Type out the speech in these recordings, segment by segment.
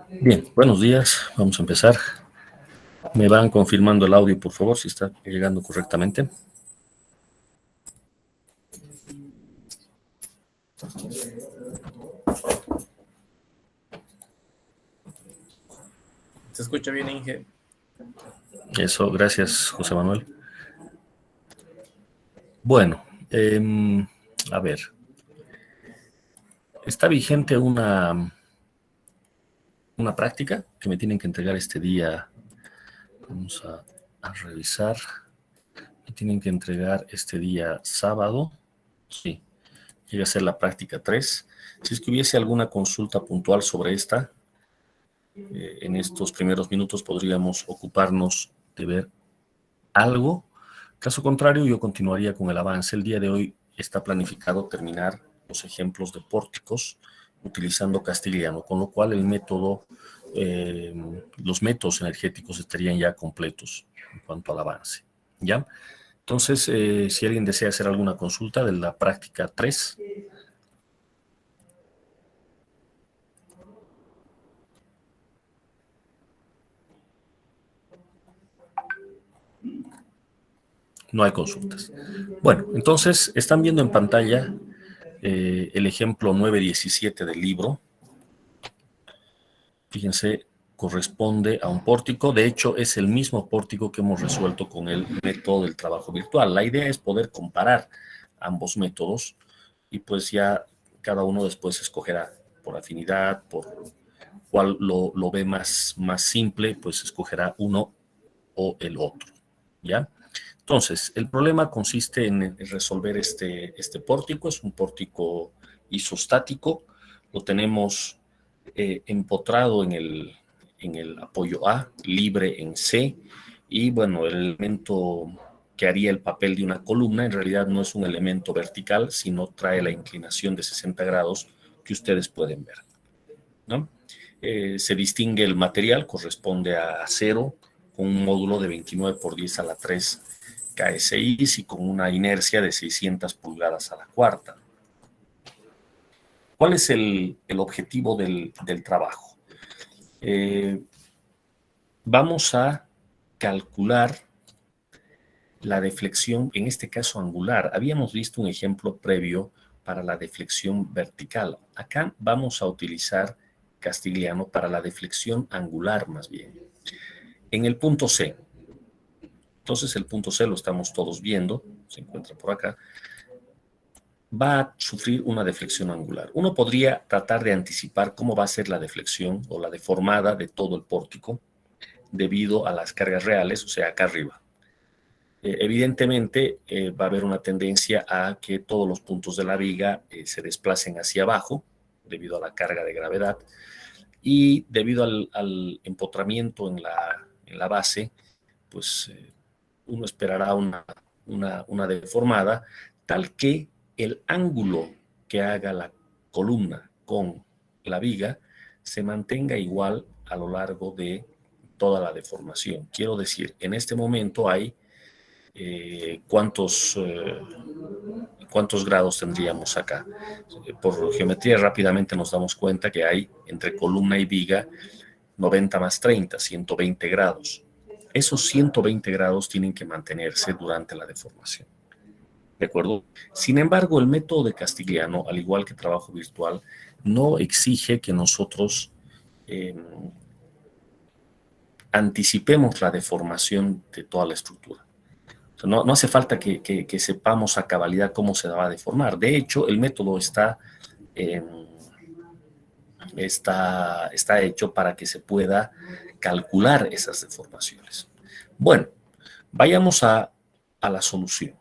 Bien, buenos días. Vamos a empezar. Me van confirmando el audio, por favor, si está llegando correctamente. Se escucha bien, Inge. Eso, gracias, José Manuel. Bueno, a ver. Está vigente una práctica que me tienen que entregar este día. Vamos a revisar. Me tienen que entregar este día sábado. Sí, llega a ser la práctica 3. Si es que hubiese alguna consulta puntual sobre esta, en estos primeros minutos podríamos ocuparnos de ver algo. Caso contrario, yo continuaría con el avance. El día de hoy está planificado terminar los ejemplos de pórticos utilizando castellano, con lo cual el método, los métodos energéticos estarían ya completos en cuanto al avance. ¿Ya? Entonces, si alguien desea hacer alguna consulta de la práctica 3. No hay consultas. Bueno, entonces están viendo en pantalla el ejemplo 9.17 del libro. Fíjense, corresponde a un pórtico. De hecho, es el mismo pórtico que hemos resuelto con el método del trabajo virtual. La idea es poder comparar ambos métodos y pues ya cada uno después escogerá por afinidad, por cuál lo ve más simple, pues escogerá uno o el otro. ¿Ya? Entonces, el problema consiste en resolver este pórtico. Es un pórtico isostático. Lo tenemos empotrado en el apoyo A, libre en C. Y bueno, el elemento que haría el papel de una columna en realidad no es un elemento vertical, sino trae la inclinación de 60 grados que ustedes pueden ver, ¿no? Se distingue el material, corresponde a acero, con un módulo de 29 por 10 a la 3 KSI y con una inercia de 600 pulgadas a la cuarta. ¿Cuál es el objetivo del trabajo? Vamos a calcular la deflexión, en este caso angular. Habíamos visto un ejemplo previo para la deflexión vertical. Acá vamos a utilizar Castigliano para la deflexión angular más bien. En el punto C. Entonces el punto C lo estamos todos viendo, se encuentra por acá. Va a sufrir una deflexión angular. Uno podría tratar de anticipar cómo va a ser la deflexión o la deformada de todo el pórtico debido a las cargas reales, o sea, acá arriba. Evidentemente va a haber una tendencia a que todos los puntos de la viga se desplacen hacia abajo debido a la carga de gravedad y debido al empotramiento en la base, pues uno esperará una deformada tal que el ángulo que haga la columna con la viga se mantenga igual a lo largo de toda la deformación. Quiero decir, en este momento hay ¿cuántos grados tendríamos acá? Por geometría rápidamente nos damos cuenta que hay entre columna y viga 90 más 30, 120 grados. Esos 120 grados tienen que mantenerse durante la deformación. ¿De acuerdo? Sin embargo, el método de Castigliano, al igual que trabajo virtual, no exige que nosotros anticipemos la deformación de toda la estructura. O sea, no hace falta que sepamos a cabalidad cómo se va a deformar. De hecho, el método está hecho para que se pueda calcular esas deformaciones. Bueno, vayamos a la solución.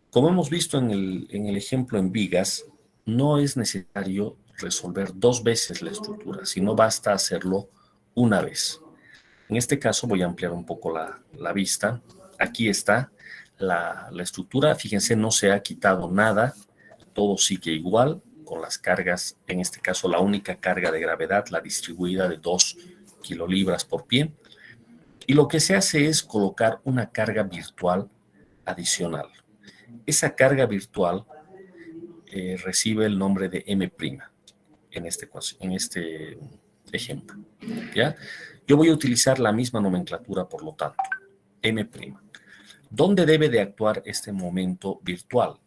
Como hemos visto en el ejemplo en vigas, no es necesario resolver dos veces la estructura, sino basta hacerlo una vez. En este caso voy a ampliar un poco la vista. Aquí está la estructura. Fíjense, no se ha quitado nada. Todo sigue igual con las cargas. En este caso, la única carga de gravedad, la distribuida de 2 kilolibras por pie. Y lo que se hace es colocar una carga virtual adicional. Esa carga virtual recibe el nombre de M'. en este ejemplo. ¿Ya? Yo voy a utilizar la misma nomenclatura, por lo tanto, M'. ¿Dónde debe de actuar este momento virtual?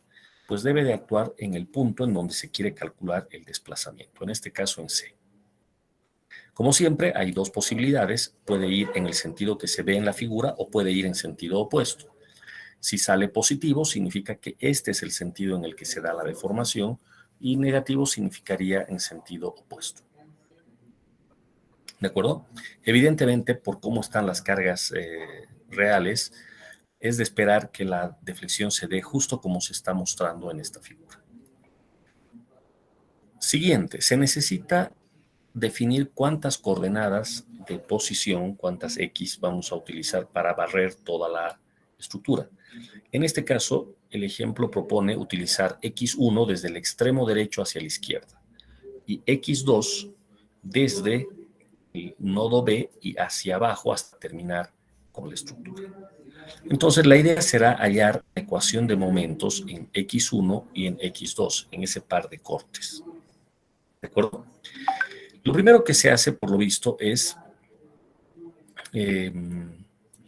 Pues debe de actuar en el punto en donde se quiere calcular el desplazamiento, en este caso en C. Como siempre, hay dos posibilidades. Puede ir en el sentido que se ve en la figura o puede ir en sentido opuesto. Si sale positivo, significa que este es el sentido en el que se da la deformación, y negativo significaría en sentido opuesto. ¿De acuerdo? Evidentemente, por cómo están las cargas reales, es de esperar que la deflexión se dé justo como se está mostrando en esta figura. Siguiente, se necesita definir cuántas coordenadas de posición, cuántas X vamos a utilizar para barrer toda la estructura. En este caso, el ejemplo propone utilizar X1 desde el extremo derecho hacia la izquierda y X2 desde el nodo B y hacia abajo hasta terminar con la estructura. Entonces, la idea será hallar la ecuación de momentos en X1 y en X2, en ese par de cortes. ¿De acuerdo? Lo primero que se hace, por lo visto, es,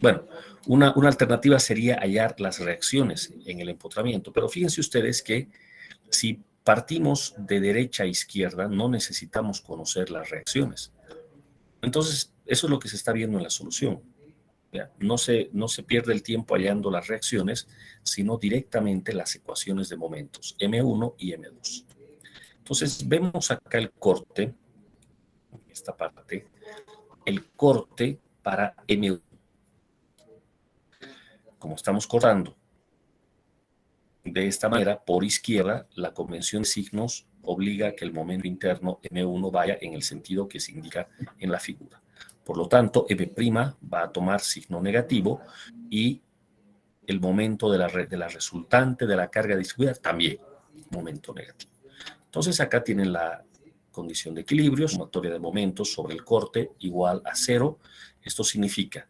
bueno, una alternativa sería hallar las reacciones en el empotramiento, pero fíjense ustedes que si partimos de derecha a izquierda, no necesitamos conocer las reacciones. Entonces, eso es lo que se está viendo en la solución. No se pierde el tiempo hallando las reacciones, sino directamente las ecuaciones de momentos, M1 y M2. Entonces, vemos acá el corte, esta parte, el corte para M1. Como estamos cortando de esta manera, por izquierda, la convención de signos obliga a que el momento interno M1 vaya en el sentido que se indica en la figura. Por lo tanto, M' va a tomar signo negativo y el momento de la resultante de la carga distribuida también, momento negativo. Entonces, acá tienen la condición de equilibrio, sumatoria de momentos sobre el corte igual a 0. Esto significa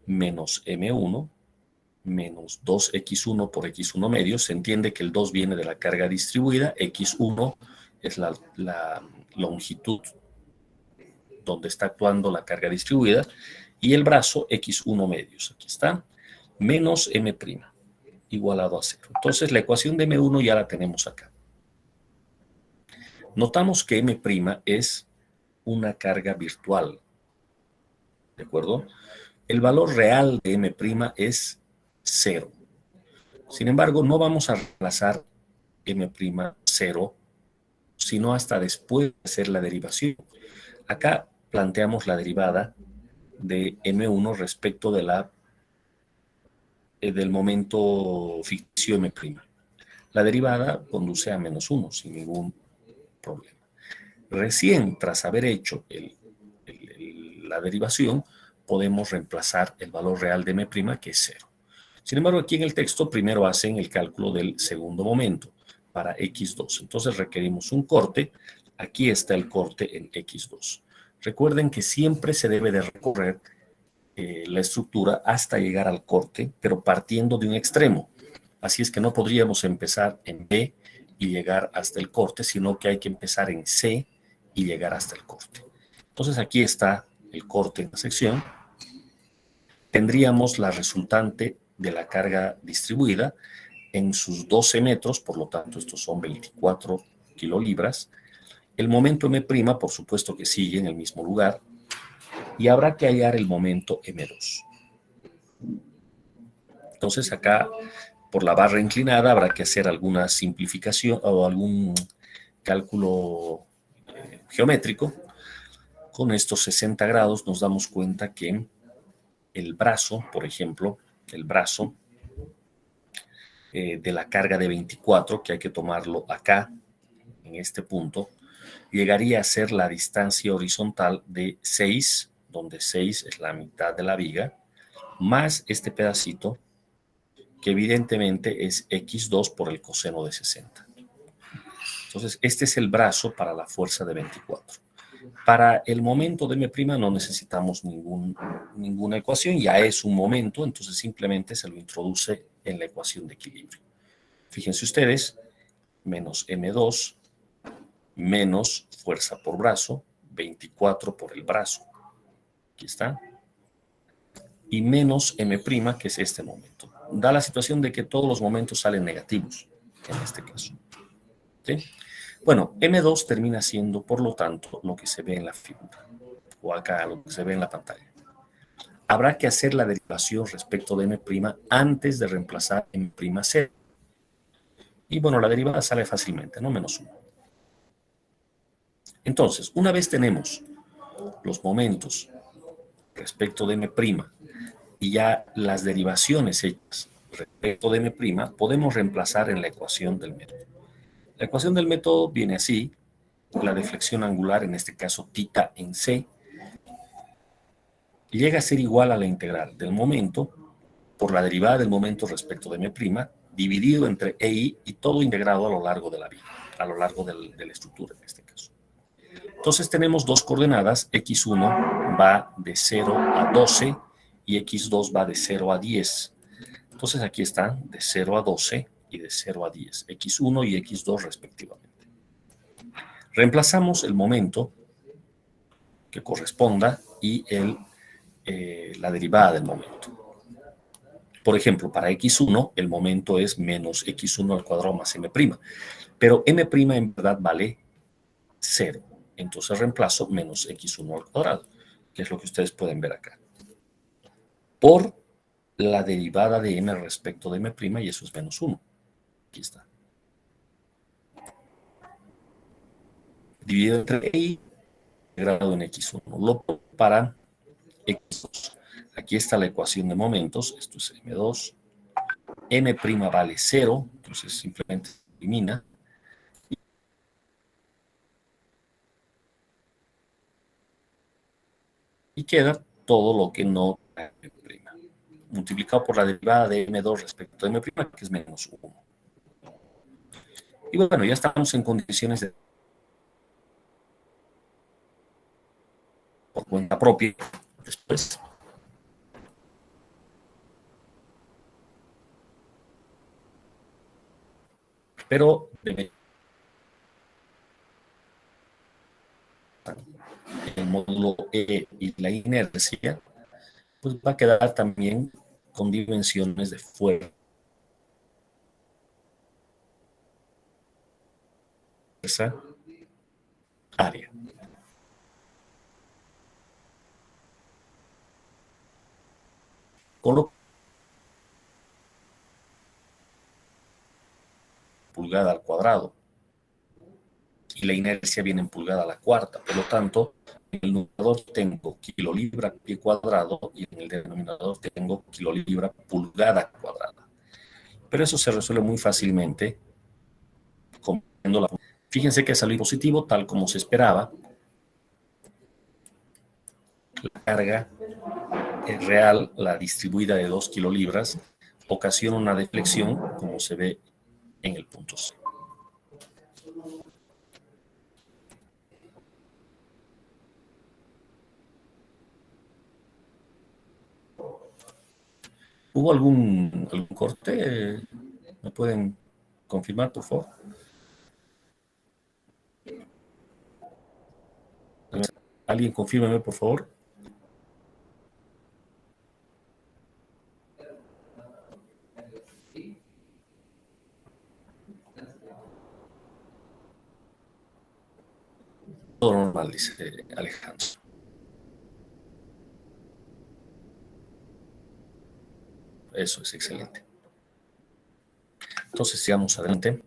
menos M1 menos 2x1 por x1 medio. Se entiende que el 2 viene de la carga distribuida, x1 es la longitud donde está actuando la carga distribuida, y el brazo x1 medios, aquí está, menos m' igualado a 0. Entonces la ecuación de m1 ya la tenemos acá. Notamos que m' es una carga virtual, ¿de acuerdo? El valor real de m' es 0. Sin embargo, no vamos a reemplazar m' 0, sino hasta después de hacer la derivación. Acá planteamos la derivada de M1 respecto de del momento ficticio M'. La derivada conduce a menos 1 sin ningún problema. Recién tras haber hecho la derivación, podemos reemplazar el valor real de M', que es 0. Sin embargo, aquí en el texto primero hacen el cálculo del segundo momento para X2. Entonces requerimos un corte. Aquí está el corte en X2. Recuerden que siempre se debe de recorrer la estructura hasta llegar al corte, pero partiendo de un extremo. Así es que no podríamos empezar en B y llegar hasta el corte, sino que hay que empezar en C y llegar hasta el corte. Entonces aquí está el corte en la sección. Tendríamos la resultante de la carga distribuida en sus 12 metros, por lo tanto estos son 24 kilolibras. El momento M', por supuesto que sigue en el mismo lugar, y habrá que hallar el momento M2. Entonces acá, por la barra inclinada, habrá que hacer alguna simplificación o algún cálculo geométrico. Con estos 60 grados nos damos cuenta que el brazo, por ejemplo, el brazo de la carga de 24, que hay que tomarlo acá, en este punto, llegaría a ser la distancia horizontal de 6, donde 6 es la mitad de la viga, más este pedacito, que evidentemente es x2 por el coseno de 60. Entonces, este es el brazo para la fuerza de 24. Para el momento de M' no necesitamos ninguna ecuación, ya es un momento, entonces simplemente se lo introduce en la ecuación de equilibrio. Fíjense ustedes, menos M2 menos fuerza por brazo, 24 por el brazo. Aquí está. Y menos M', que es este momento. Da la situación de que todos los momentos salen negativos, en este caso. ¿Sí? Bueno, M2 termina siendo, por lo tanto, lo que se ve en la figura, o acá, lo que se ve en la pantalla. Habrá que hacer la derivación respecto de M' antes de reemplazar M'0. Y bueno, la derivada sale fácilmente, ¿no? Menos 1. Entonces, una vez tenemos los momentos respecto de M' y ya las derivaciones hechas respecto de M', podemos reemplazar en la ecuación del método. La ecuación del método viene así: la deflexión angular, en este caso θ en C, llega a ser igual a la integral del momento por la derivada del momento respecto de M', dividido entre EI y todo integrado a lo largo de la vía, a lo largo de la estructura en este caso. Entonces tenemos dos coordenadas, x1 va de 0 a 12 y x2 va de 0 a 10. Entonces aquí están de 0 a 12 y de 0 a 10, x1 y x2 respectivamente. Reemplazamos el momento que corresponda y la derivada del momento. Por ejemplo, para x1 el momento es menos x1 al cuadrado más m', pero m' en verdad vale 0. Entonces reemplazo menos x1 al cuadrado, que es lo que ustedes pueden ver acá, por la derivada de m respecto de m', y eso es menos 1. Aquí está. Dividido entre i, integrado en x1. Lo para x2. Aquí está la ecuación de momentos. Esto es m2. M' vale 0, entonces simplemente se elimina. Y queda todo lo que no da M', multiplicado por la derivada de M2 respecto de M', que es menos 1. Y bueno, ya estamos en condiciones de, por cuenta propia, después. Pero el módulo E y la inercia, pues va a quedar también con dimensiones de fuerza área. Con lo pulgada al cuadrado y la inercia viene en pulgada a la cuarta. Por lo tanto, en el numerador tengo kilolibra pie cuadrado y en el denominador tengo kilolibra pulgada cuadrada. Pero eso se resuelve muy fácilmente componiendo la. Fíjense que salió positivo, tal como se esperaba. La carga real, la distribuida de 2 kilolibras, ocasiona una deflexión, como se ve en el punto C. ¿Hubo algún corte? ¿Me pueden confirmar, por favor? ¿Alguien confírmeme, por favor? Todo normal, dice Alejandro. Eso es excelente. Entonces, sigamos adelante.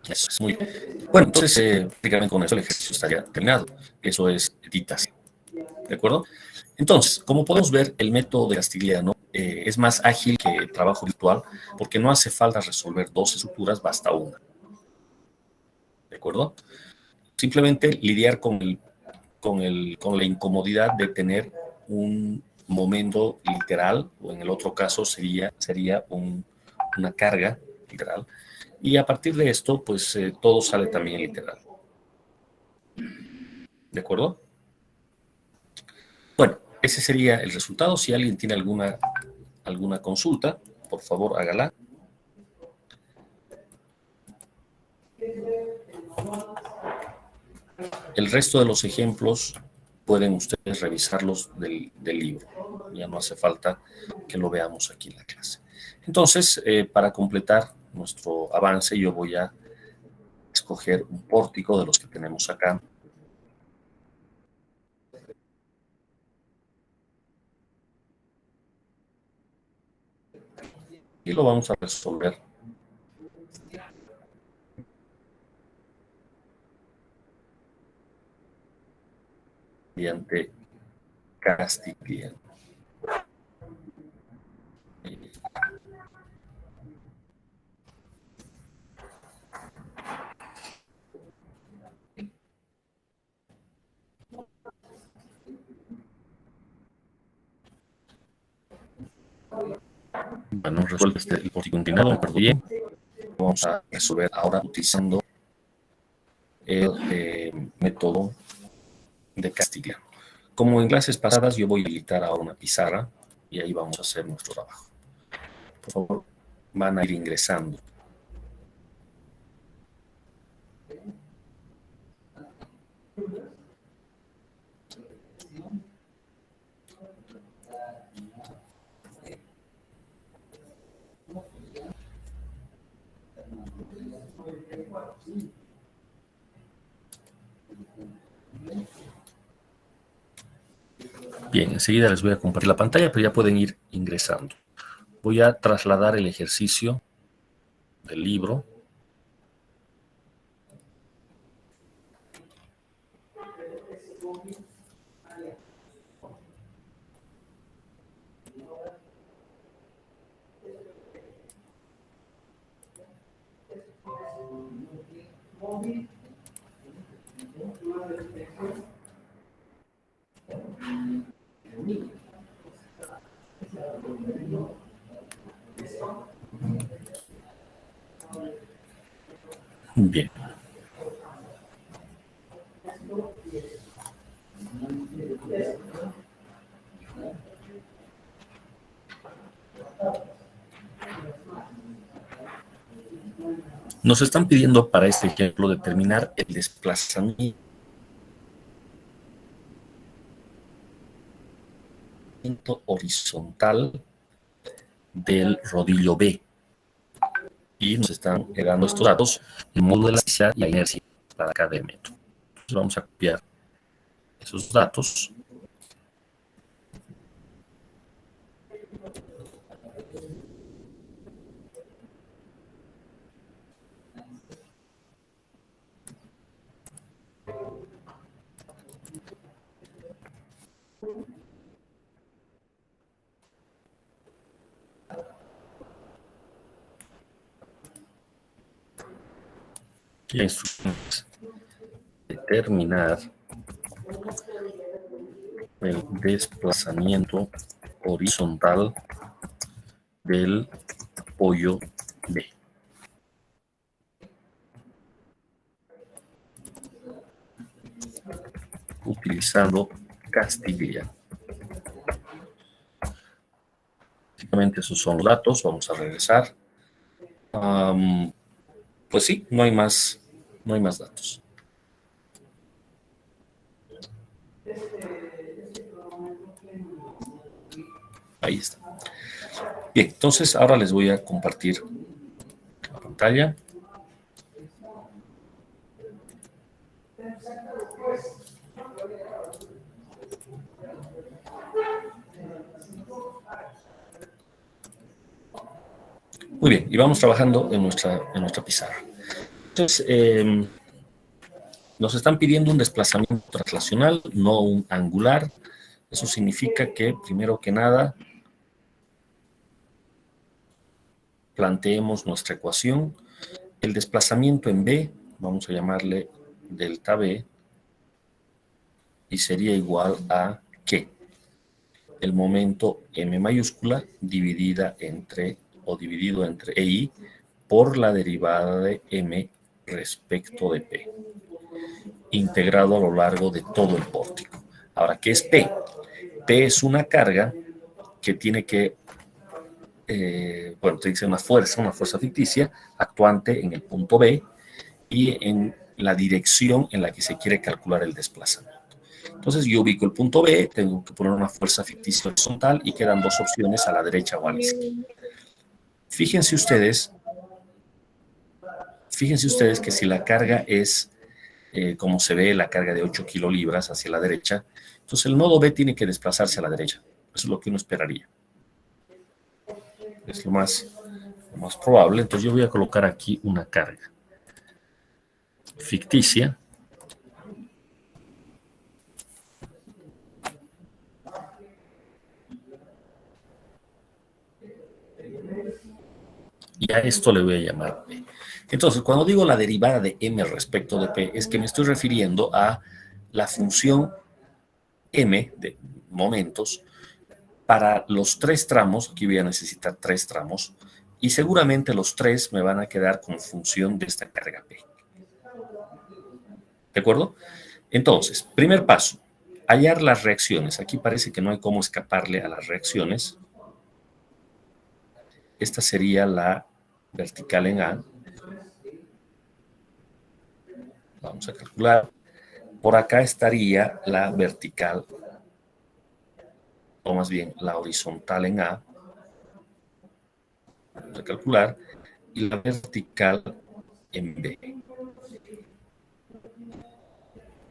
Eso es muy bien. Bueno, entonces, prácticamente con eso el ejercicio estaría terminado. Eso es editas. ¿De acuerdo? Entonces, como podemos ver, el método de Castigliano es más ágil que el trabajo virtual porque no hace falta resolver dos estructuras, basta una. ¿De acuerdo? Simplemente lidiar con la incomodidad de tener un momento literal, o en el otro caso sería una carga literal, y a partir de esto, pues todo sale también literal. ¿De acuerdo? Bueno, ese sería el resultado. Si alguien tiene alguna consulta, por favor hágala. El resto de los ejemplos pueden ustedes revisarlos del libro. Ya no hace falta que lo veamos aquí en la clase. Entonces, para completar nuestro avance, yo voy a escoger un pórtico de los que tenemos acá. Y lo vamos a resolver mediante Castigliano. Bueno, resuelve el pórtico inclinado, me perdí bien. Vamos a resolver ahora utilizando el método de Castigliano. Como en clases pasadas, yo voy a habilitar ahora una pizarra y ahí vamos a hacer nuestro trabajo. Por favor, van a ir ingresando. Bien, enseguida les voy a compartir la pantalla, pero ya pueden ir ingresando. Voy a trasladar el ejercicio del libro. Bien. Nos están pidiendo para este ejemplo determinar el desplazamiento horizontal del rodillo B. Y nos están dando estos datos, el módulo de elasticidad y la inercia para cada elemento. Entonces vamos a copiar esos datos. Y la instrucción es determinar el desplazamiento horizontal del pollo B. Utilizando Castigliano. Básicamente esos son los datos. Vamos a regresar. Pues sí, no hay más datos. Ahí está. Bien, entonces ahora les voy a compartir la pantalla. Muy bien, y vamos trabajando en nuestra pizarra. Entonces, nos están pidiendo un desplazamiento translacional, no un angular. Eso significa que, primero que nada, planteemos nuestra ecuación. El desplazamiento en B, vamos a llamarle delta B, y sería igual a ¿qué? El momento M mayúscula dividido entre I por la derivada de M respecto de P, integrado a lo largo de todo el pórtico. Ahora, ¿qué es P? P es una carga que tiene que, tiene que ser una fuerza ficticia actuante en el punto B y en la dirección en la que se quiere calcular el desplazamiento. Entonces yo ubico el punto B, tengo que poner una fuerza ficticia horizontal y quedan dos opciones a la derecha o a la izquierda. Fíjense ustedes que si la carga es, como se ve, la carga de 8 kilolibras hacia la derecha, entonces el nodo B tiene que desplazarse a la derecha. Eso es lo que uno esperaría. Es lo más probable. Entonces yo voy a colocar aquí una carga ficticia. Y a esto le voy a llamar P. Entonces, cuando digo la derivada de M respecto de P, es que me estoy refiriendo a la función M de momentos para los tres tramos. Aquí voy a necesitar tres tramos y seguramente los tres me van a quedar con función de esta carga P. ¿De acuerdo? Entonces, primer paso, hallar las reacciones. Aquí parece que no hay cómo escaparle a las reacciones. Esta sería la vertical en A. Vamos a calcular. Por acá estaría la vertical, o más bien la horizontal en A. Vamos a calcular. Y la vertical en B.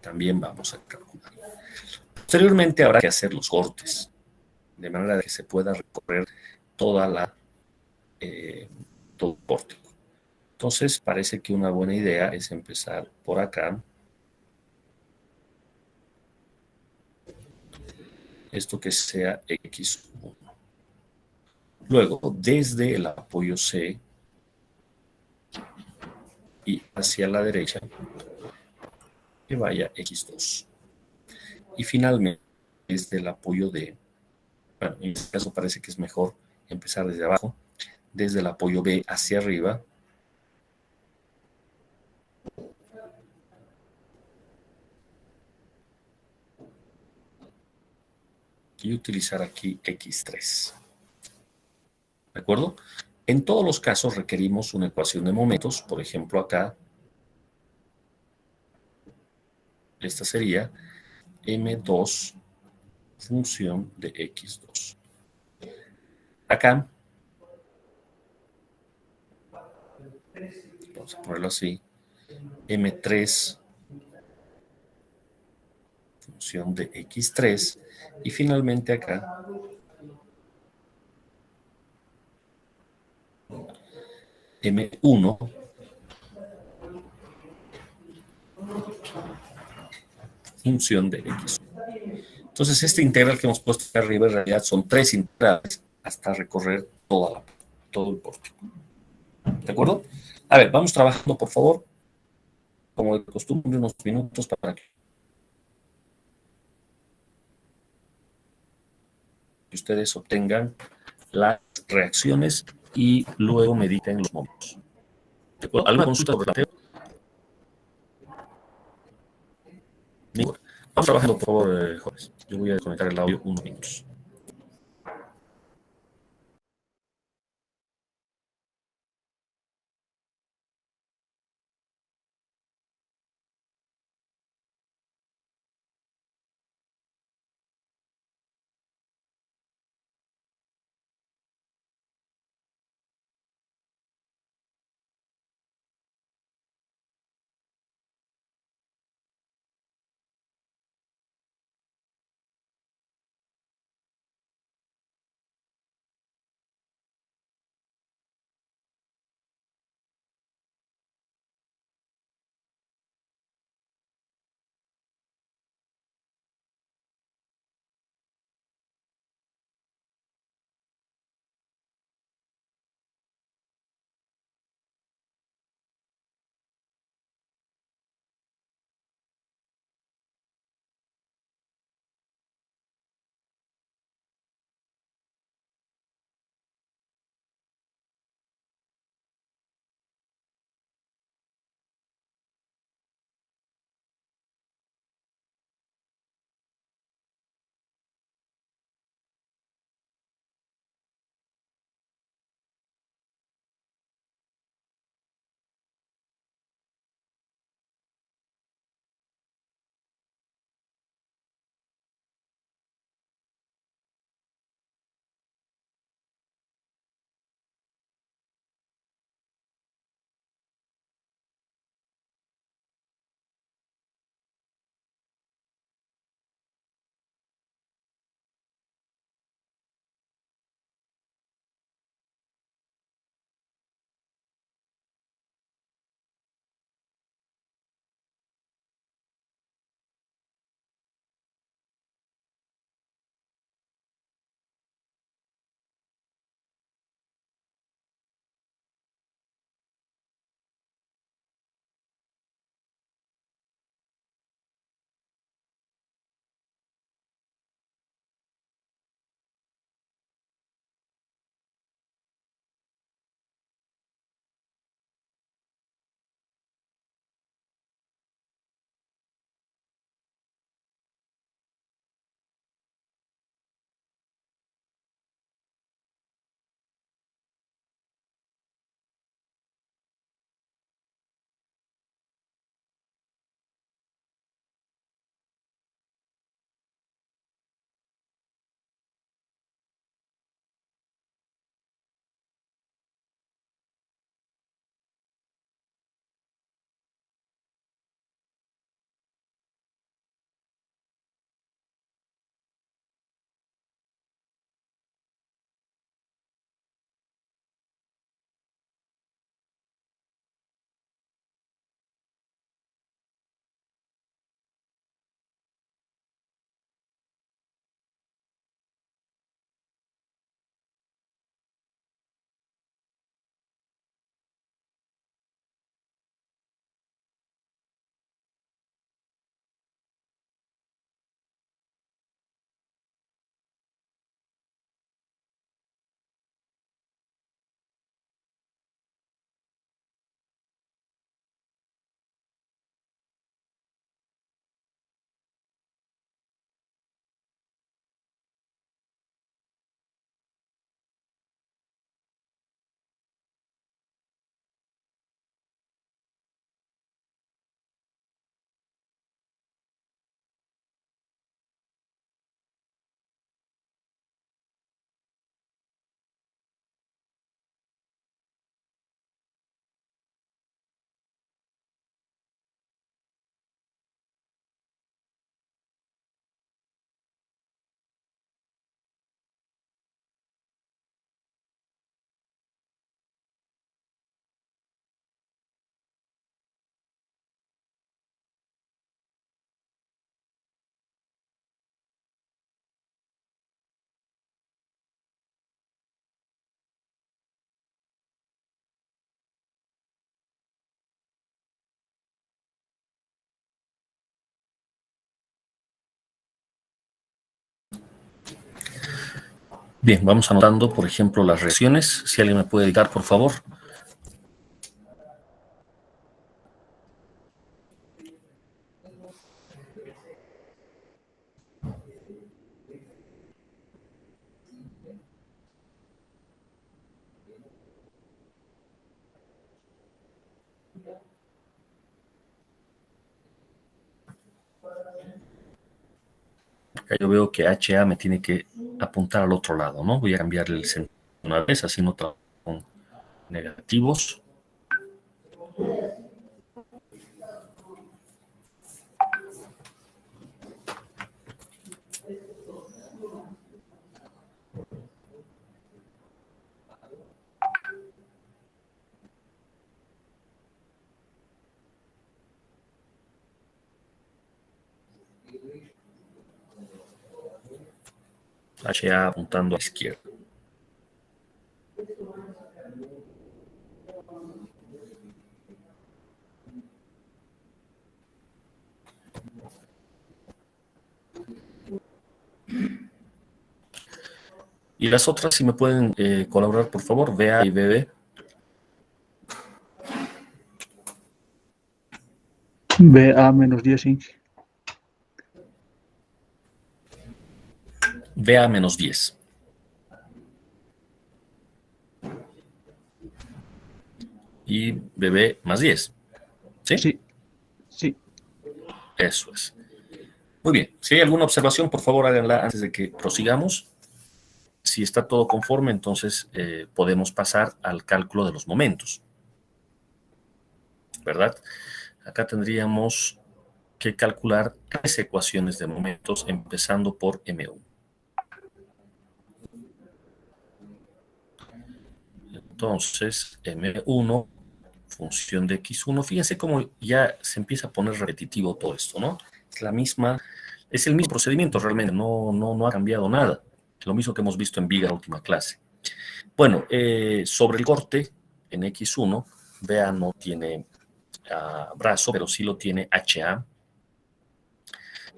También vamos a calcular. Posteriormente habrá que hacer los cortes, de manera que se pueda recorrer toda todo el pórtico. Entonces parece que una buena idea es empezar por acá. Esto que sea X1. Luego, desde el apoyo C y hacia la derecha, que vaya X2. Y finalmente, desde el apoyo D, bueno, en este caso parece que es mejor empezar desde abajo, desde el apoyo B hacia arriba, y utilizar aquí X3. ¿De acuerdo? En todos los casos requerimos una ecuación de momentos. Por ejemplo, acá, esta sería M2 función de X2. Acá, vamos a ponerlo así, M3 función de X3. Y finalmente acá, M1 función de X. Entonces, este integral que hemos puesto acá arriba en realidad son tres integrales hasta recorrer todo el pórtico. ¿De acuerdo? A ver, vamos trabajando, por favor, como de costumbre, unos minutos para que ustedes obtengan las reacciones y luego mediten los momentos. ¿De acuerdo? ¿Alguna consulta por planteo? Ninguna. Vamos trabajando, por favor, jóvenes. Yo voy a desconectar el audio unos minutos. Bien, vamos anotando, por ejemplo, las reacciones. Si alguien me puede editar, por favor. Acá yo veo que HA me tiene que apuntar al otro lado, ¿no? Voy a cambiarle el sentido una vez, así no trabajo con negativos. HA apuntando a la izquierda. Y las otras, si me pueden colaborar, por favor, VA y BB. BA menos 10 inch. VA menos 10. Y BB más 10. ¿Sí? Sí, sí. Eso es. Muy bien. Si hay alguna observación, por favor, háganla antes de que prosigamos. Si está todo conforme, entonces podemos pasar al cálculo de los momentos. ¿Verdad? Acá tendríamos que calcular 3 ecuaciones de momentos, empezando por M1. Entonces, M1, función de X1. Fíjense cómo ya se empieza a poner repetitivo todo esto, ¿no? Es el mismo procedimiento realmente, no ha cambiado nada. Lo mismo que hemos visto en Viga en la última clase. Bueno, sobre el corte en X1, vean, no tiene brazo, pero sí lo tiene HA.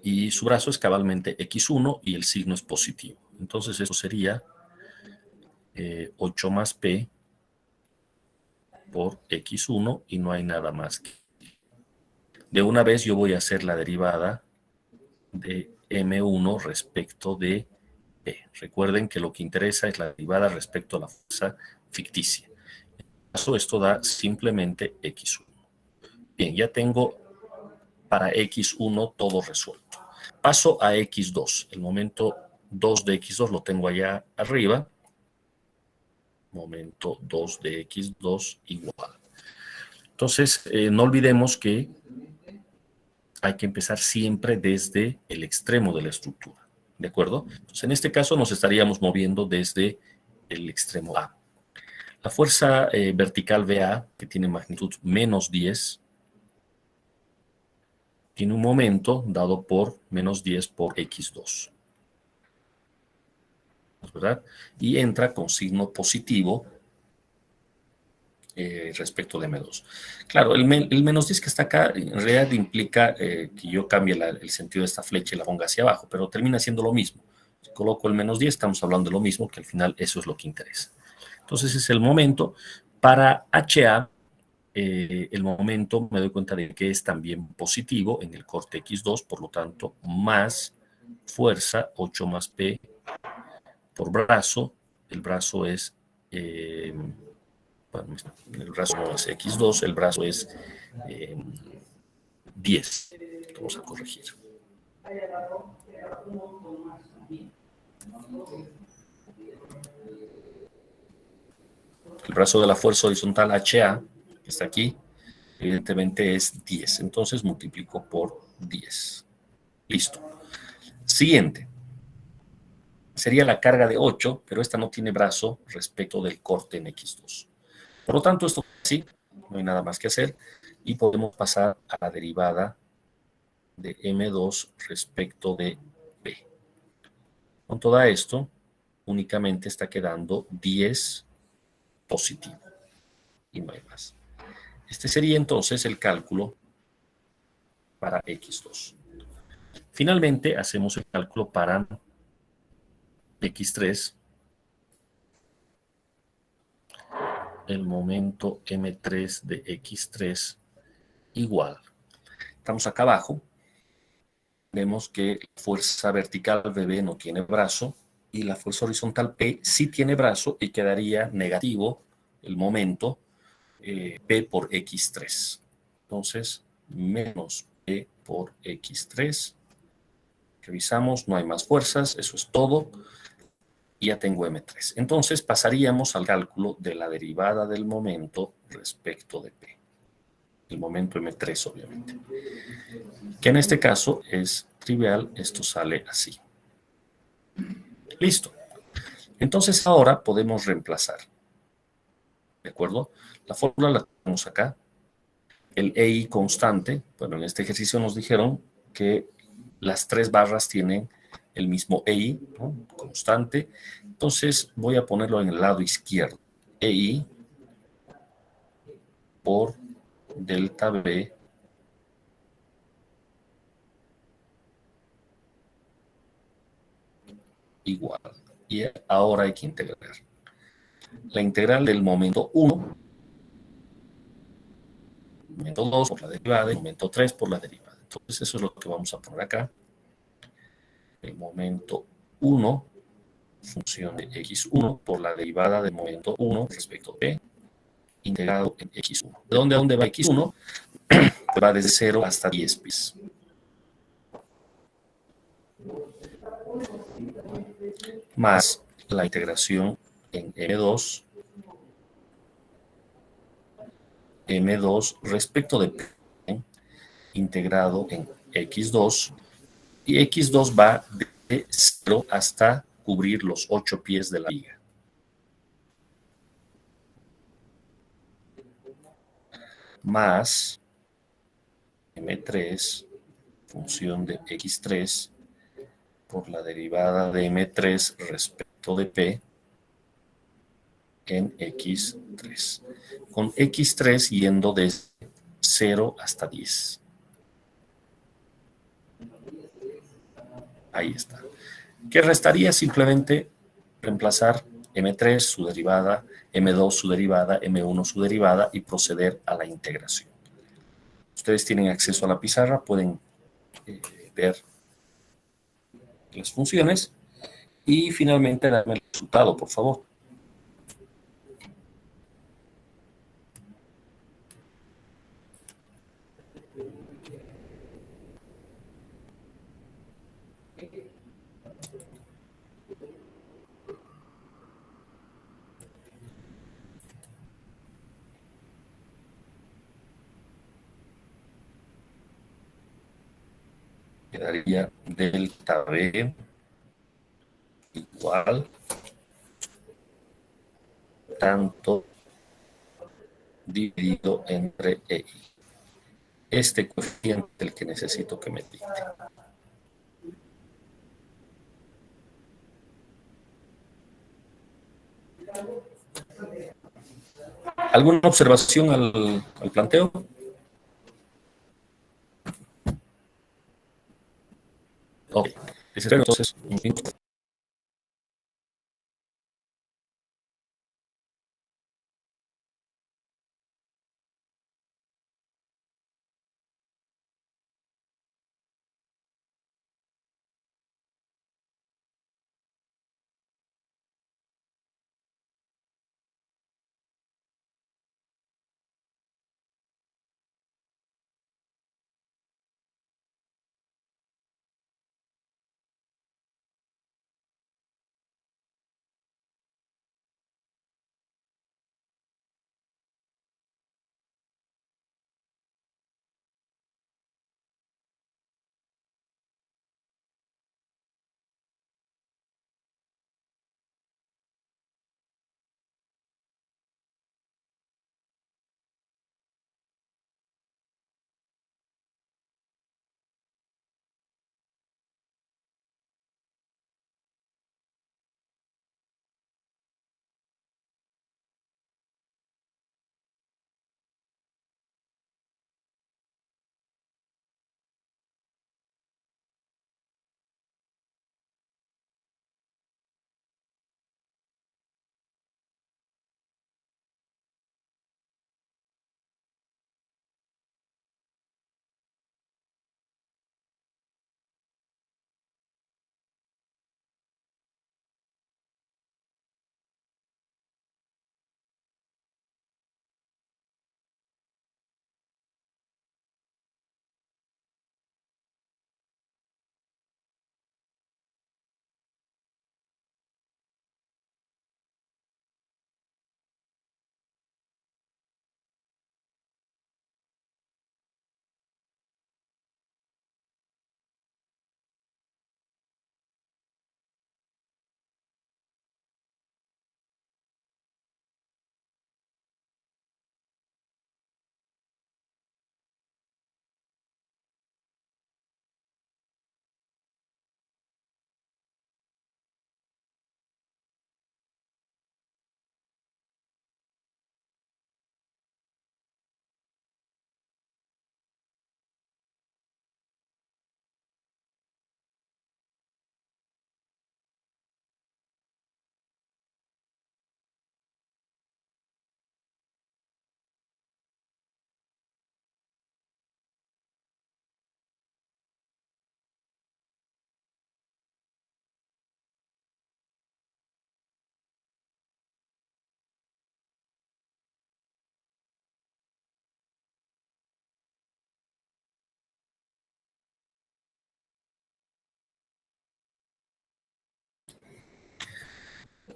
Y su brazo es cabalmente X1 y el signo es positivo. Entonces eso sería 8 más P por X1 y no hay nada más. De una vez yo voy a hacer la derivada de M1 respecto de P. Recuerden que lo que interesa es la derivada respecto a la fuerza ficticia. En este caso, esto da simplemente X1. Bien, ya tengo para X1 todo resuelto. Paso a X2. El momento 2 de X2 lo tengo allá arriba. Momento 2 de X2 igual. Entonces, no olvidemos que hay que empezar siempre desde el extremo de la estructura. ¿De acuerdo? Entonces, en este caso nos estaríamos moviendo desde el extremo A. La fuerza vertical VA, que tiene magnitud menos 10, tiene un momento dado por menos 10 por X2. ¿Verdad? Y entra con signo positivo respecto de M2. Claro, el menos 10 que está acá en realidad implica que yo cambie el sentido de esta flecha y la ponga hacia abajo, pero termina siendo lo mismo. Si coloco el menos 10, estamos hablando de lo mismo, que al final eso es lo que interesa. Entonces es el momento. Para HA, el momento me doy cuenta de que es también positivo en el corte X2, por lo tanto, más fuerza, 8 más P por brazo. El brazo es... bueno, el brazo no es X2, el brazo es 10. Vamos a corregir. El brazo de la fuerza horizontal HA, que está aquí, evidentemente es 10. Entonces multiplico por 10. Listo. Siguiente. Sería la carga de 8, pero esta no tiene brazo respecto del corte en X2. Por lo tanto, esto sí, no hay nada más que hacer y podemos pasar a la derivada de M2 respecto de P. Con todo esto, únicamente está quedando 10 positivo y no hay más. Este sería entonces el cálculo para X2. Finalmente, hacemos el cálculo para X3 el momento M3 de X3 igual. Estamos acá abajo. Vemos que la fuerza vertical BB no tiene brazo y la fuerza horizontal P sí tiene brazo y quedaría negativo el momento P por X3. Entonces, menos P por X3. Revisamos, no hay más fuerzas, eso es todo. Y ya tengo M3. Entonces pasaríamos al cálculo de la derivada del momento respecto de P. El momento M3, obviamente. Que en este caso es trivial, esto sale así. Listo. Entonces ahora podemos reemplazar. ¿De acuerdo? La fórmula la tenemos acá. El EI constante, bueno, en este ejercicio nos dijeron que las tres barras tienen el mismo EI, ¿no? Constante. Entonces voy a ponerlo en el lado izquierdo. EI por delta B igual. Y ahora hay que integrar. La integral del momento 1, momento 2 por la derivada y momento 3 por la derivada. Entonces eso es lo que vamos a poner acá. El momento 1, función de x1 por la derivada del momento 1 respecto a p, integrado en x1. ¿De dónde a dónde va x1? Va desde 0 hasta 10 pi. Más la integración en m2 respecto de p, integrado en x2, y x2 va de 0 hasta cubrir los 8 pies de la viga. Más m3, función de x3, por la derivada de m3 respecto de p en x3. Con x3 yendo desde 0 hasta 10. Ahí está. ¿Qué restaría? Simplemente reemplazar m3 su derivada, m2 su derivada, m1 su derivada y proceder a la integración. Ustedes tienen acceso a la pizarra, pueden ver las funciones y finalmente darme el resultado, por favor. Quedaría delta B igual tanto dividido entre EI. Este coeficiente es el que necesito que me dicte. ¿Alguna observación al planteo? Ok, les espero entonces un minuto.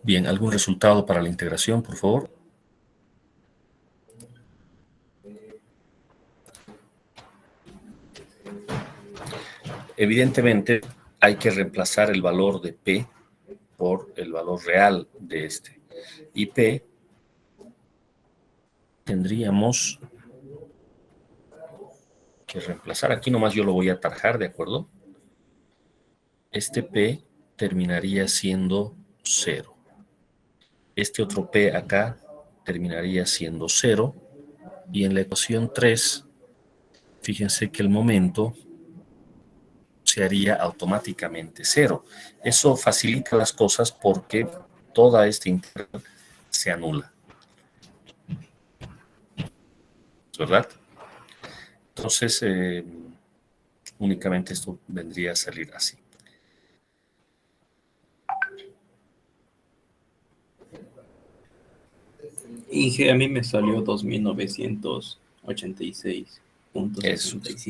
Bien, ¿algún resultado para la integración, por favor? Evidentemente, hay que reemplazar el valor de P por el valor real de este. Y P tendríamos que reemplazar. Aquí nomás yo lo voy a tarjar, ¿de acuerdo? Este P terminaría siendo 0. Este otro P acá terminaría siendo 0. Y en la ecuación 3, fíjense que el momento se haría automáticamente 0. Eso facilita las cosas porque toda esta integral se anula, ¿verdad? Entonces, únicamente esto vendría a salir así. Inge, a mí me salió 2986.67. Eso es.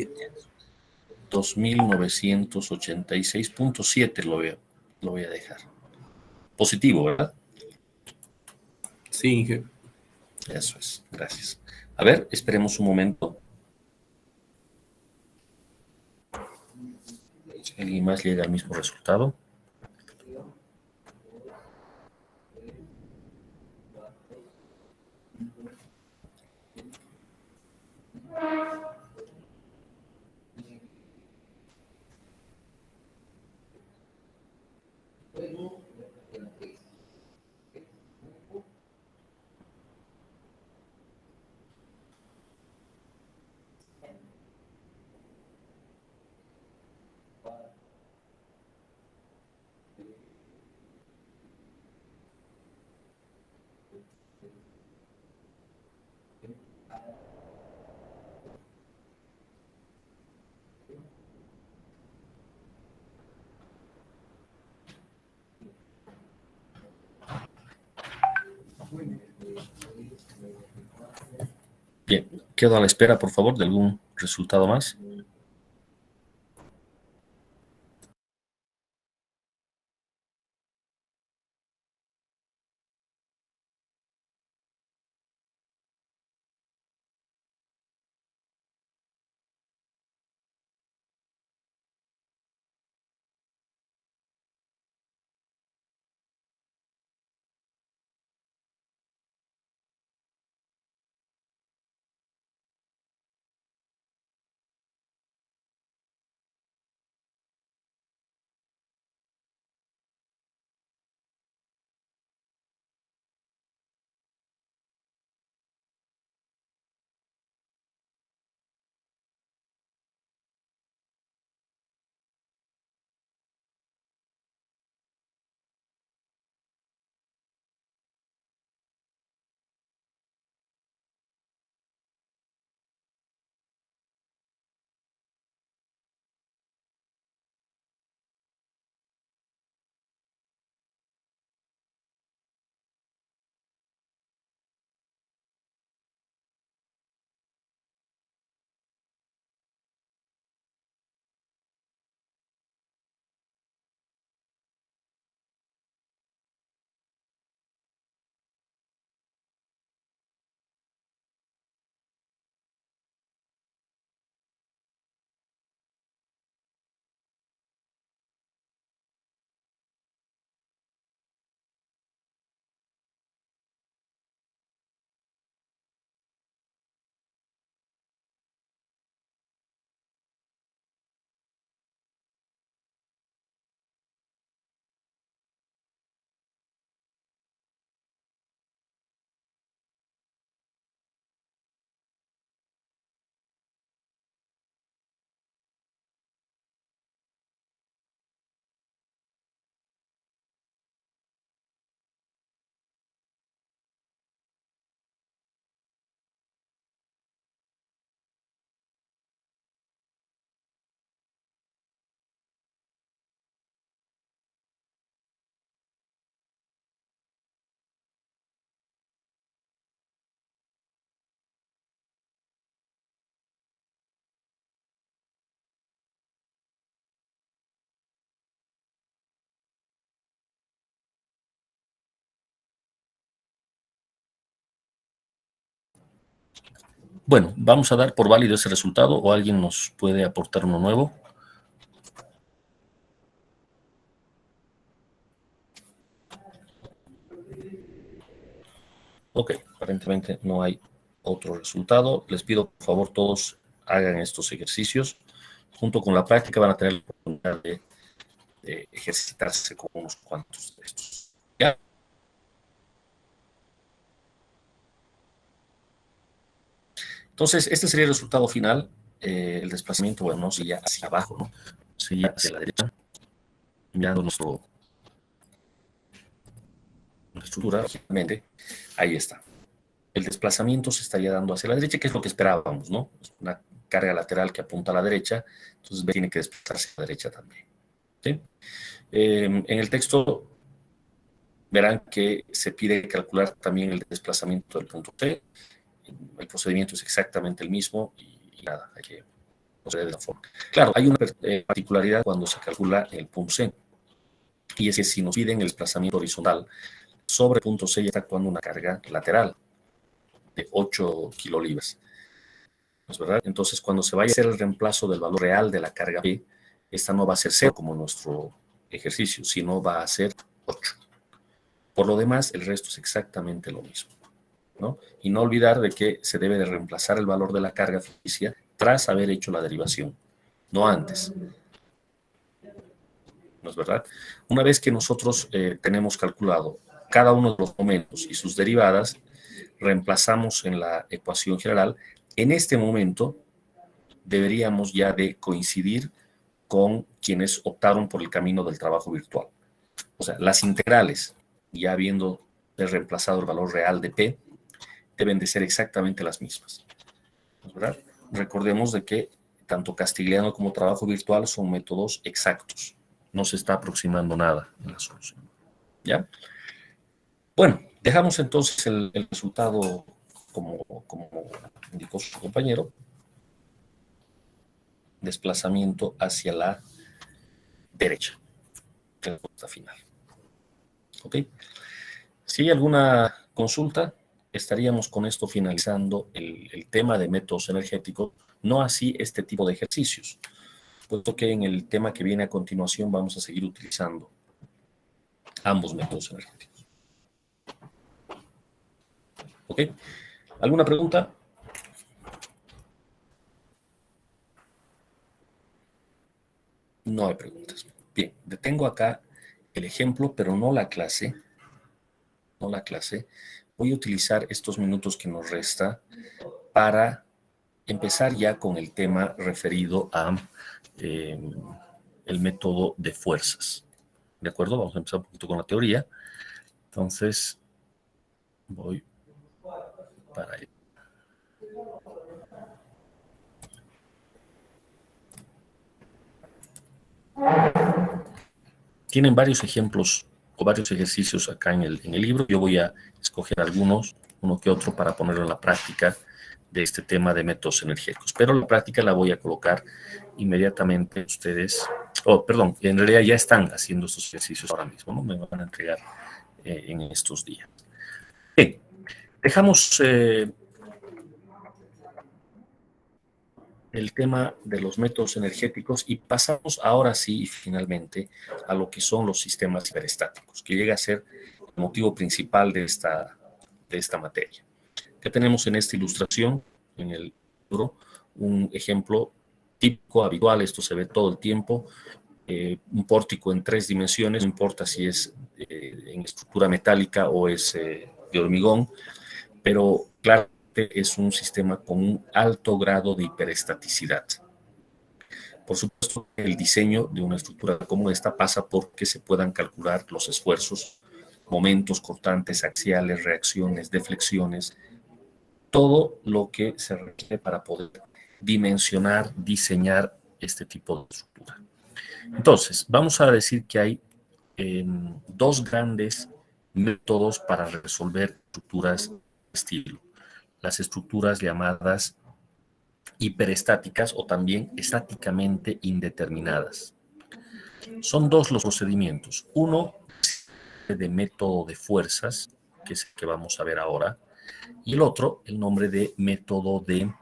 2986.7 lo voy a dejar. Positivo, ¿verdad? Sí, Inge. Eso es. Gracias. A ver, esperemos un momento. Si alguien más llega al mismo resultado. Bien, quedo a la espera, por favor, de algún resultado más. Bueno, vamos a dar por válido ese resultado o alguien nos puede aportar uno nuevo. Ok, aparentemente no hay otro resultado. Les pido, por favor, todos hagan estos ejercicios. Junto con la práctica van a tener la oportunidad de ejercitarse con unos cuantos de estos. ¿Ya? Entonces, este sería el resultado final. El desplazamiento, bueno, sería hacia abajo, ¿no? Sería hacia la derecha, mirando nuestra estructura, lógicamente. Ahí está. El desplazamiento se estaría dando hacia la derecha, que es lo que esperábamos, ¿no? Es una carga lateral que apunta a la derecha, entonces B tiene que desplazarse a la derecha también. ¿Sí? En el texto verán que se pide calcular también el desplazamiento del punto T. El procedimiento es exactamente el mismo y nada, hay que proceder de la forma. Claro, hay una particularidad cuando se calcula el punto C, y es que si nos piden el desplazamiento horizontal, sobre el punto C ya está actuando una carga lateral de 8 kilolibras. ¿No es verdad? Entonces, cuando se vaya a hacer el reemplazo del valor real de la carga P, esta no va a ser 0 como nuestro ejercicio, sino va a ser 8. Por lo demás, el resto es exactamente lo mismo, ¿no? Y no olvidar de que se debe de reemplazar el valor de la carga ficticia tras haber hecho la derivación, no antes. ¿No es verdad? Una vez que nosotros tenemos calculado cada uno de los momentos y sus derivadas, reemplazamos en la ecuación general. En este momento deberíamos ya de coincidir con quienes optaron por el camino del trabajo virtual. O sea, las integrales, ya habiendo reemplazado el valor real de P, deben de ser exactamente las mismas. ¿Verdad? Recordemos de que tanto Castigliano como trabajo virtual son métodos exactos. No se está aproximando nada en la solución. ¿Ya? Bueno, dejamos entonces el resultado como indicó su compañero. Desplazamiento hacia la derecha. Respuesta final. ¿Ok? Si hay alguna consulta, estaríamos con esto finalizando el tema de métodos energéticos, no así este tipo de ejercicios, puesto que en el tema que viene a continuación vamos a seguir utilizando ambos métodos energéticos. ¿Ok? ¿Alguna pregunta? No hay preguntas. Bien, detengo acá el ejemplo, pero no la clase. No la clase. Voy a utilizar estos minutos que nos resta para empezar ya con el tema referido a el método de fuerzas. ¿De acuerdo? Vamos a empezar un poquito con la teoría. Entonces, voy para ahí. Tienen varios ejemplos o varios ejercicios acá en el libro. Yo voy a escoger algunos, uno que otro, para ponerlo en la práctica de este tema de métodos energéticos. Pero la práctica la voy a colocar inmediatamente ustedes. Oh, perdón, en realidad ya están haciendo estos ejercicios ahora mismo, ¿no? Me van a entregar en estos días. Bien, dejamos el tema de los métodos energéticos y pasamos ahora sí, finalmente, a lo que son los sistemas hiperestáticos, que llega a ser el motivo principal de esta materia. Ya tenemos en esta ilustración, en el libro, un ejemplo típico, habitual, esto se ve todo el tiempo, un pórtico en 3 dimensiones, no importa si es en estructura metálica o es de hormigón, pero claro, es un sistema con un alto grado de hiperestaticidad. Por supuesto, el diseño de una estructura como esta pasa porque se puedan calcular los esfuerzos, momentos cortantes, axiales, reacciones, deflexiones, todo lo que se requiere para poder dimensionar, diseñar este tipo de estructura. Entonces, vamos a decir que hay dos grandes métodos para resolver estructuras de estilo. Las estructuras llamadas hiperestáticas o también estáticamente indeterminadas. Son dos los procedimientos. Uno de método de fuerzas, que es el que vamos a ver ahora, y el otro, el nombre de método de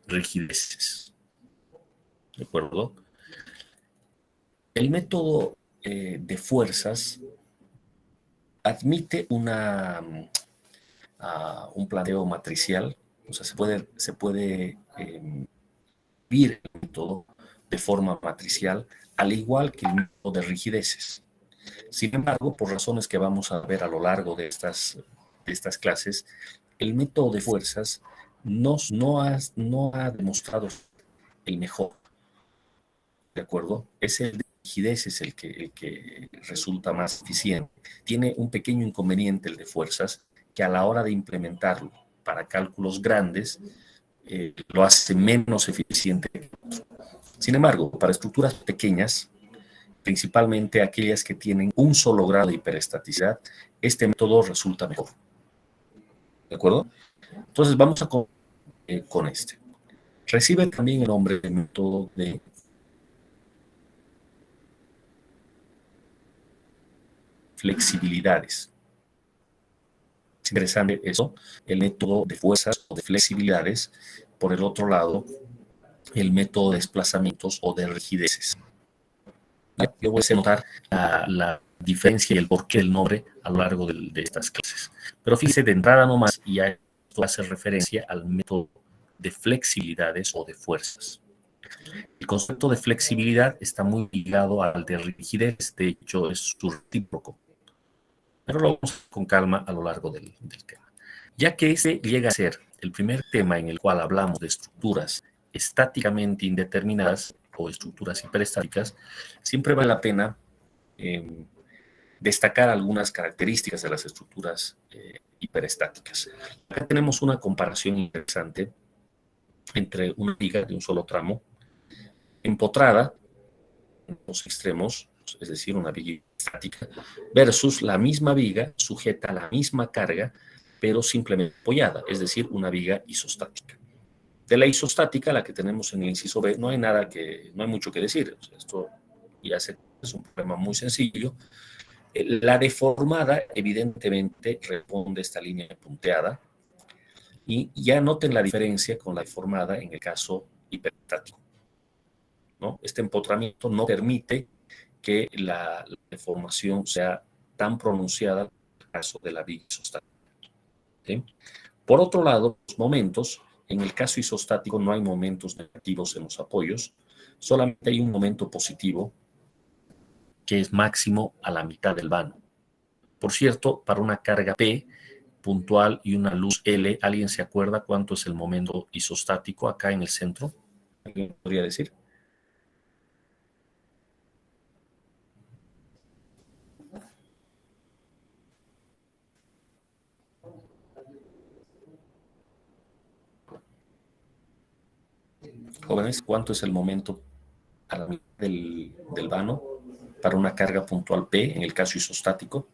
rigideces. ¿De acuerdo? El método de fuerzas admite un planteo matricial, o sea, se puede vivir el método de forma matricial, al igual que el método de rigideces. Sin embargo, por razones que vamos a ver a lo largo de estas clases, el método de fuerzas no ha demostrado el mejor. ¿De acuerdo? Es el de rigideces el que resulta más eficiente. Tiene un pequeño inconveniente el de fuerzas, que a la hora de implementarlo para cálculos grandes, lo hace menos eficiente. Sin embargo, para estructuras pequeñas, principalmente aquellas que tienen un solo grado de hiperestaticidad, este método resulta mejor. ¿De acuerdo? Entonces vamos a con este. Recibe también el nombre de método de flexibilidades. Es interesante eso, el método de fuerzas o de flexibilidades. Por el otro lado, el método de desplazamientos o de rigideces. Yo voy a notar la diferencia y el porqué del nombre a lo largo de estas clases. Pero fíjese de entrada nomás, y a esto hace referencia al método de flexibilidades o de fuerzas. El concepto de flexibilidad está muy ligado al de rigidez, de hecho es su recíproco. Pero lo vamos con calma a lo largo del tema. Ya que ese llega a ser el primer tema en el cual hablamos de estructuras estáticamente indeterminadas o estructuras hiperestáticas, siempre vale la pena destacar algunas características de las estructuras hiperestáticas. Acá tenemos una comparación interesante entre una viga de un solo tramo empotrada en los extremos, es decir, una viga estática, versus la misma viga sujeta a la misma carga, pero simplemente apoyada, es decir, una viga isostática. De la isostática, la que tenemos en el inciso B, no hay mucho que decir. O sea, esto ya es un problema muy sencillo. La deformada, evidentemente, responde a esta línea punteada. Y ya noten la diferencia con la deformada en el caso hiperestático, ¿no? Este empotramiento no permite que la deformación sea tan pronunciada en el caso de la viga isostática. ¿Sí? Por otro lado, los momentos, en el caso isostático no hay momentos negativos en los apoyos, solamente hay un momento positivo que es máximo a la mitad del vano. Por cierto, para una carga P puntual y una luz L, ¿alguien se acuerda cuánto es el momento isostático acá en el centro? ¿Alguien podría decir? Jóvenes, ¿cuánto es el momento a la mitad del vano para una carga puntual P en el caso isostático?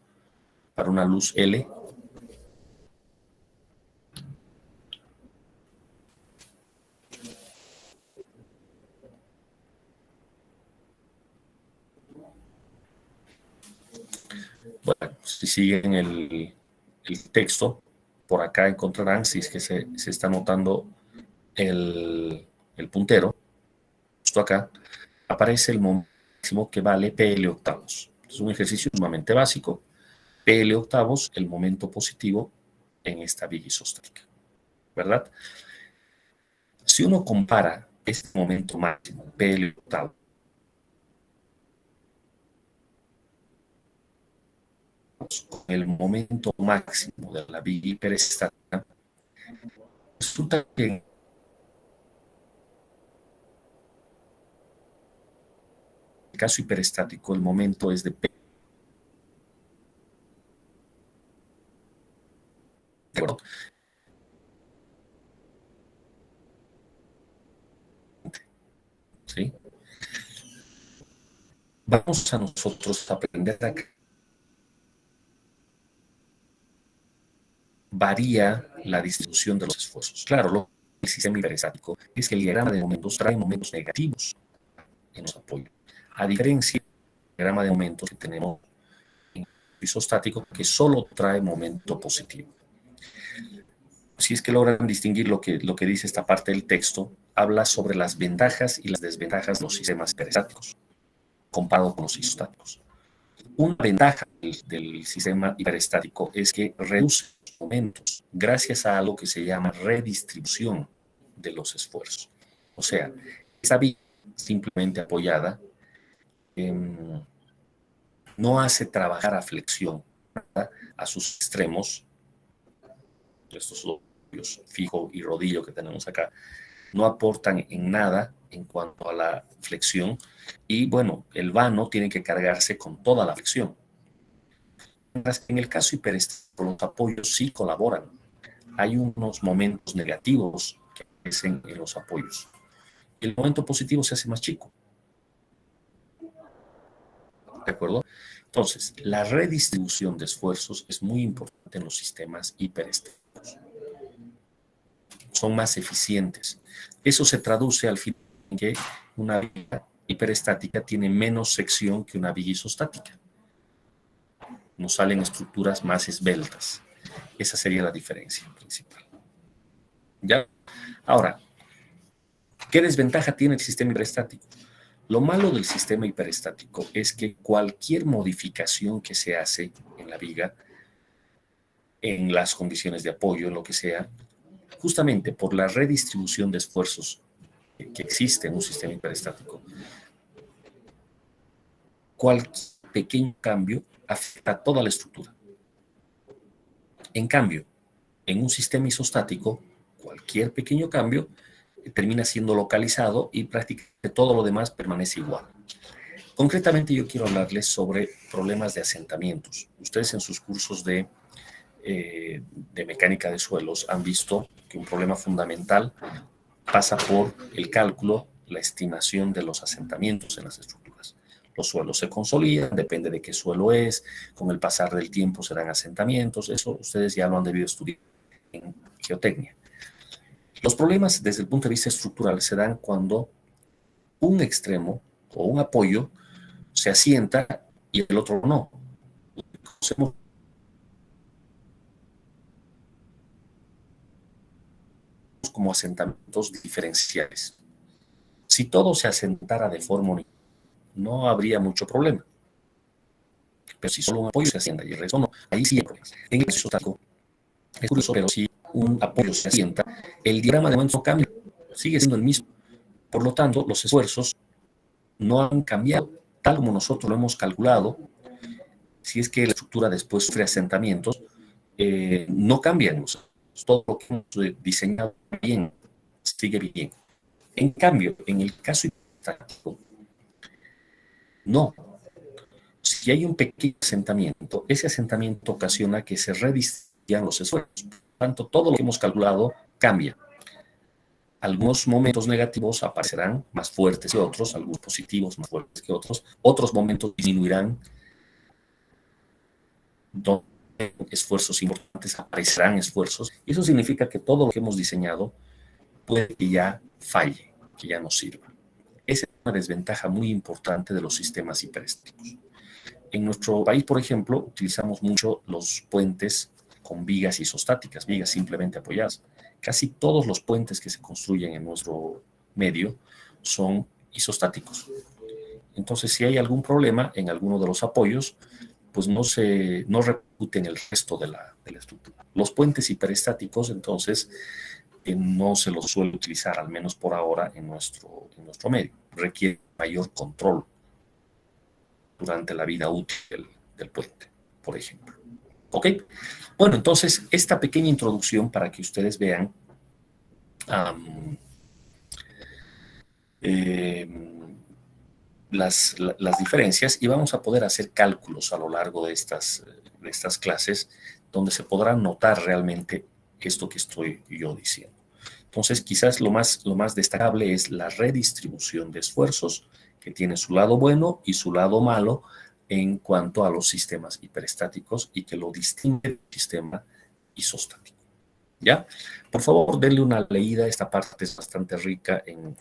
Para una luz L. Bueno, si siguen el texto, por acá encontrarán, si es que se está notando el puntero, justo acá, aparece el máximo que vale PL octavos. Es un ejercicio sumamente básico. PL octavos, el momento positivo en esta viga isostática, ¿verdad? Si uno compara este momento máximo, PL octavos, con el momento máximo de la viga hiperestática, resulta que en el caso hiperestático el momento es de P. ¿De acuerdo? ¿Sí? Vamos a nosotros a aprender a que varía la distribución de los esfuerzos. Claro, el sistema hiperestático es que el diagrama de momentos trae momentos negativos en los apoyos, a diferencia del diagrama de momentos que tenemos isostático que solo trae momento positivo. Si es que logran distinguir lo que dice esta parte del texto, habla sobre las ventajas y las desventajas de los sistemas hiperestáticos comparado con los isostáticos. Una ventaja del sistema hiperestático es que reduce los momentos gracias a algo que se llama redistribución de los esfuerzos. O sea, esa vía simplemente apoyada no hace trabajar a flexión, ¿verdad?, a sus extremos, estos dos, fijo y rodillo que tenemos acá, no aportan en nada en cuanto a la flexión y, bueno, el vano tiene que cargarse con toda la flexión. En el caso hiperestático, los apoyos sí colaboran. Hay unos momentos negativos que aparecen en los apoyos. El momento positivo se hace más chico. ¿De acuerdo? Entonces, la redistribución de esfuerzos es muy importante en los sistemas hiperestáticos. Son más eficientes. Eso se traduce al final en que una viga hiperestática tiene menos sección que una viga isostática. Nos salen estructuras más esbeltas. Esa sería la diferencia principal. ¿Ya? Ahora, ¿qué desventaja tiene el sistema hiperestático? Lo malo del sistema hiperestático es que cualquier modificación que se hace en la viga, en las condiciones de apoyo, en lo que sea, justamente por la redistribución de esfuerzos que existe en un sistema hiperestático, cualquier pequeño cambio afecta a toda la estructura. En cambio, en un sistema isostático, cualquier pequeño cambio termina siendo localizado y prácticamente todo lo demás permanece igual. Concretamente, yo quiero hablarles sobre problemas de asentamientos. Ustedes en sus cursos de mecánica de suelos han visto que un problema fundamental pasa por el cálculo, la estimación de los asentamientos en las estructuras. Los suelos se consolidan, depende de qué suelo es, con el pasar del tiempo se dan asentamientos, eso ustedes ya lo han debido estudiar en geotecnia. Los problemas desde el punto de vista estructural se dan cuando un extremo o un apoyo se asienta y el otro no. Conocemos como asentamientos diferenciales. Si todo se asentara de forma única, no habría mucho problema. Pero si solo un apoyo se asienta y el resto no, ahí sí hay problemas. En el caso isostático, es curioso, pero si un apoyo se asienta, el diagrama de momento no cambia, sigue siendo el mismo. Por lo tanto, los esfuerzos no han cambiado, tal como nosotros lo hemos calculado. Si es que la estructura después sufre asentamientos, no cambian. O sea, todo lo que hemos diseñado bien, sigue bien. En cambio, en el caso hipotético, no. Si hay un pequeño asentamiento, ese asentamiento ocasiona que se redistribuyan los esfuerzos. Por lo tanto, todo lo que hemos calculado cambia. Algunos momentos negativos aparecerán más fuertes que otros, algunos positivos más fuertes que otros. Otros momentos disminuirán. Donde esfuerzos importantes aparecerán esfuerzos. Y eso significa que todo lo que hemos diseñado puede que ya falle, que ya no sirva. Esa es una desventaja muy importante de los sistemas hiperestáticos. En nuestro país, por ejemplo, utilizamos mucho los puentes con vigas isostáticas, vigas simplemente apoyadas. Casi todos los puentes que se construyen en nuestro medio son isostáticos. Entonces, si hay algún problema en alguno de los apoyos, pues no repercute en el resto de la estructura. Los puentes hiperestáticos, entonces, no se los suele utilizar, al menos por ahora, en nuestro medio. Requiere mayor control durante la vida útil del puente, por ejemplo. ¿Ok? Bueno, entonces, esta pequeña introducción para que ustedes vean las diferencias, y vamos a poder hacer cálculos a lo largo de estas clases donde se podrá notar realmente esto que estoy yo diciendo. Entonces, quizás lo más destacable es la redistribución de esfuerzos, que tiene su lado bueno y su lado malo en cuanto a los sistemas hiperestáticos y que lo distingue del sistema isostático. ¿Ya? Por favor, denle una leída. Esta parte es bastante rica en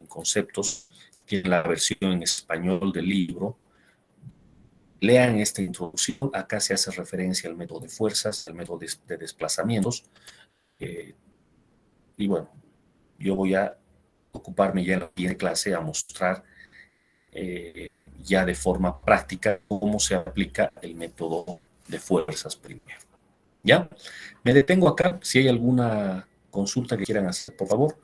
conceptos. Tiene la versión en español del libro. lean esta introducción. Acá se hace referencia al método de fuerzas, al método de desplazamientos. Y bueno, yo voy a ocuparme ya en la siguiente clase a mostrar ya de forma práctica cómo se aplica el método de fuerzas primero. ¿Ya? Me detengo acá. Si hay alguna consulta que quieran hacer, por favor.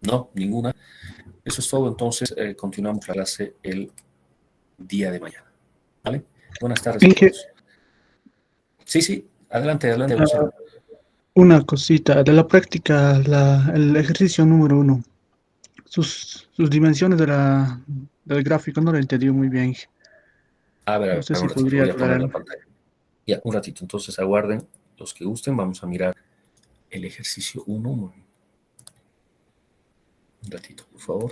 No, ninguna. Eso es todo. Entonces, continuamos la clase el día de mañana. ¿Vale? Buenas tardes a Inge, todos. Sí, adelante, Luciano. una cosita. De la práctica, el ejercicio número 1. Sus dimensiones del gráfico no lo entendí muy bien. A No ver, sé si un ratito, podría voy a poner la aclararme. pantalla. Ya, un ratito. Entonces, aguarden los que gusten. Vamos a mirar el ejercicio 1. Un ratito, por favor.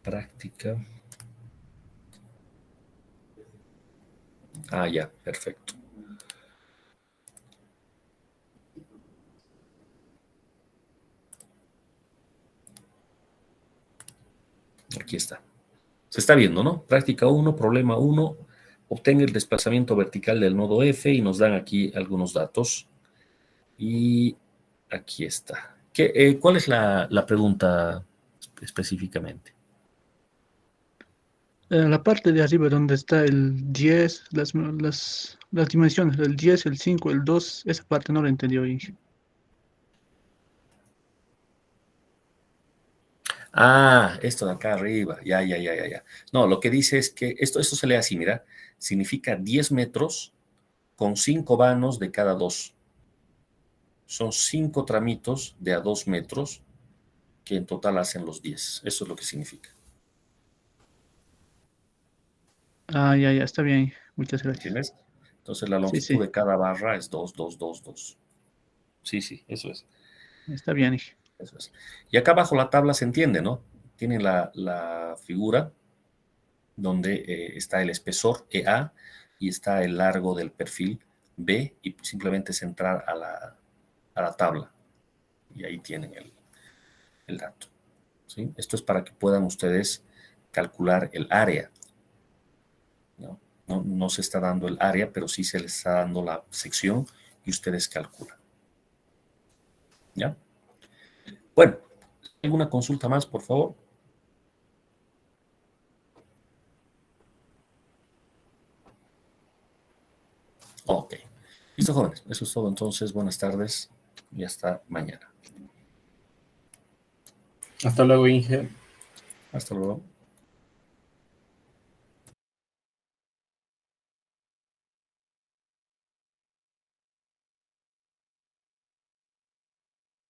Práctica. Ah, ya, perfecto. Aquí está. Se está viendo, ¿no? Práctica 1, problema 1. Obtenga el desplazamiento vertical del nodo F y nos dan aquí algunos datos. Y aquí está. ¿Cuál es la pregunta específicamente? La parte de arriba donde está el 10, las dimensiones, el 10, el 5, el 2, esa parte no la entendí, Inge. Ah, esto de acá arriba. Ya. No, lo que dice es que esto se lee así, mira. Significa 10 metros con 5 vanos de cada 2. Son 5 tramitos de a 2 metros que en total hacen los 10. Eso es lo que significa. Ah, ya, está bien. Muchas gracias. ¿Entiendes? Entonces la Sí, longitud sí, de cada barra es 2, 2, 2, 2. Sí, eso es. está bien, Inge. Eso es. Y acá abajo la tabla se entiende, ¿no? Tiene la figura donde está el espesor EA y está el largo del perfil B y simplemente es entrar a la tabla y ahí tienen el dato. ¿Sí? Esto es para que puedan ustedes calcular el área. No se está dando el área, pero sí se les está dando la sección y ustedes calculan. ¿Ya? Bueno, ¿alguna consulta más, por favor? Ok. Listo, jóvenes. Eso es todo. Entonces, buenas tardes y hasta mañana. Hasta luego, Inge. Hasta luego.